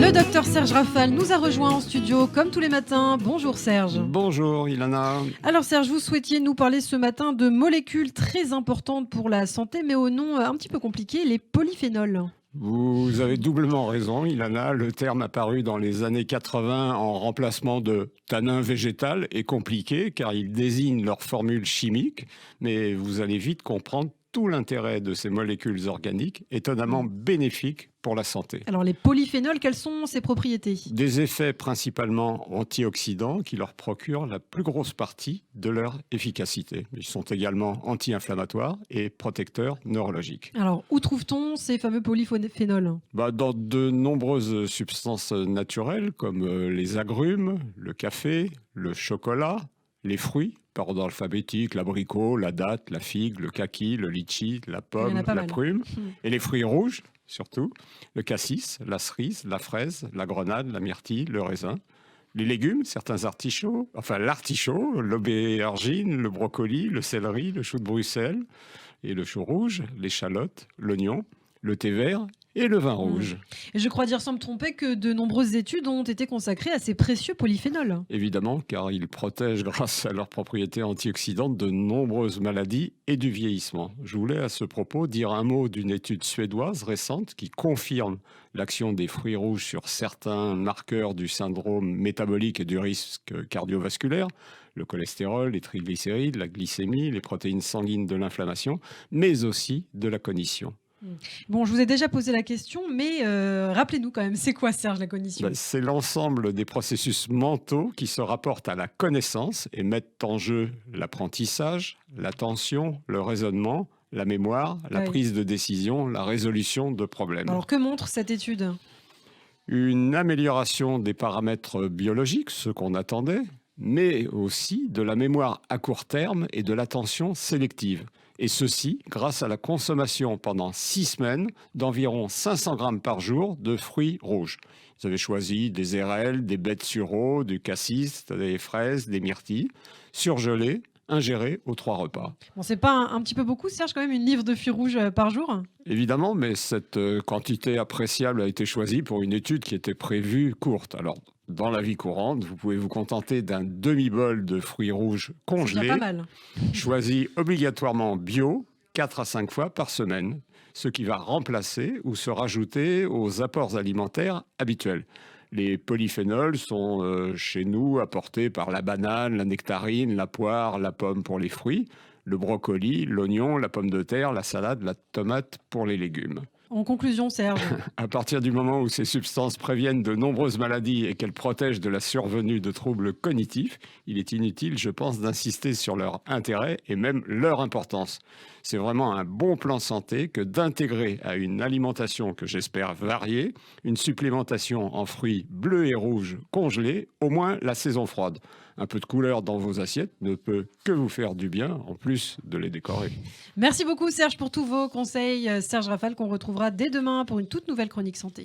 Le docteur Serge Rafal nous a rejoint en studio comme tous les matins. Bonjour Serge. Bonjour Ilana. Alors Serge, vous souhaitiez nous parler ce matin de molécules très importantes pour la santé, mais au nom un petit peu compliqué, les polyphénols. Vous avez doublement raison, Ilana. Le terme apparu dans les années 80 en remplacement de tanin végétal est compliqué car il désigne leur formule chimique, mais vous allez vite comprendre tout l'intérêt de ces molécules organiques étonnamment bénéfiques pour la santé. Alors les polyphénols, quelles sont ces propriétés? Des effets principalement antioxydants qui leur procurent la plus grosse partie de leur efficacité. Ils sont également anti-inflammatoires et protecteurs neurologiques. Alors où trouve-t-on ces fameux polyphénols? Dans de nombreuses substances naturelles comme les agrumes, le café, le chocolat, les fruits, par ordre alphabétique, l'abricot, la date, la figue, le kaki, le litchi, la pomme, la prume, et les fruits rouges, surtout, le cassis, la cerise, la fraise, la grenade, la myrtille, le raisin. Les légumes, certains artichauts, enfin l'artichaut, l'aubergine, le brocoli, le céleri, le chou de Bruxelles et le chou rouge, l'échalote, l'oignon, le thé vert et le vin rouge. Et je crois dire sans me tromper que de nombreuses études ont été consacrées à ces précieux polyphénols. Évidemment, car ils protègent grâce à leurs propriétés antioxydantes de nombreuses maladies et du vieillissement. Je voulais à ce propos dire un mot d'une étude suédoise récente qui confirme l'action des fruits rouges sur certains marqueurs du syndrome métabolique et du risque cardiovasculaire, le cholestérol, les triglycérides, la glycémie, les protéines sanguines de l'inflammation, mais aussi de la cognition. Bon, je vous ai déjà posé la question, mais rappelez-nous quand même, c'est quoi Serge la cognition? C'est l'ensemble des processus mentaux qui se rapportent à la connaissance et mettent en jeu l'apprentissage, l'attention, le raisonnement, la mémoire, la prise de décision, la résolution de problèmes. Alors que montre cette étude? Une amélioration des paramètres biologiques, ce qu'on attendait, mais aussi de la mémoire à court terme et de l'attention sélective. Et ceci grâce à la consommation pendant 6 semaines d'environ 500 grammes par jour de fruits rouges. Ils avaient choisi des érelles, des baies de sureau, du cassis, des fraises, des myrtilles, surgelés, ingérés aux 3 repas. Bon, c'est pas un petit peu beaucoup, Serge, quand même, une livre de fruits rouges par jour? Évidemment, mais cette quantité appréciable a été choisie pour une étude qui était prévue courte. Alors, dans la vie courante, vous pouvez vous contenter d'un demi-bol de fruits rouges congelés, pas mal. choisis obligatoirement bio, 4 à 5 fois par semaine, ce qui va remplacer ou se rajouter aux apports alimentaires habituels. Les polyphénols sont chez nous apportés par la banane, la nectarine, la poire, la pomme pour les fruits, le brocoli, l'oignon, la pomme de terre, la salade, la tomate pour les légumes. En conclusion, Serge. À partir du moment où ces substances préviennent de nombreuses maladies et qu'elles protègent de la survenue de troubles cognitifs, il est inutile, je pense, d'insister sur leur intérêt et même leur importance. C'est vraiment un bon plan santé que d'intégrer à une alimentation que j'espère variée, une supplémentation en fruits bleus et rouges congelés, au moins la saison froide. Un peu de couleur dans vos assiettes ne peut que vous faire du bien, en plus de les décorer. Merci beaucoup Serge pour tous vos conseils. Serge Rafal qu'on retrouvera dès demain pour une toute nouvelle chronique santé.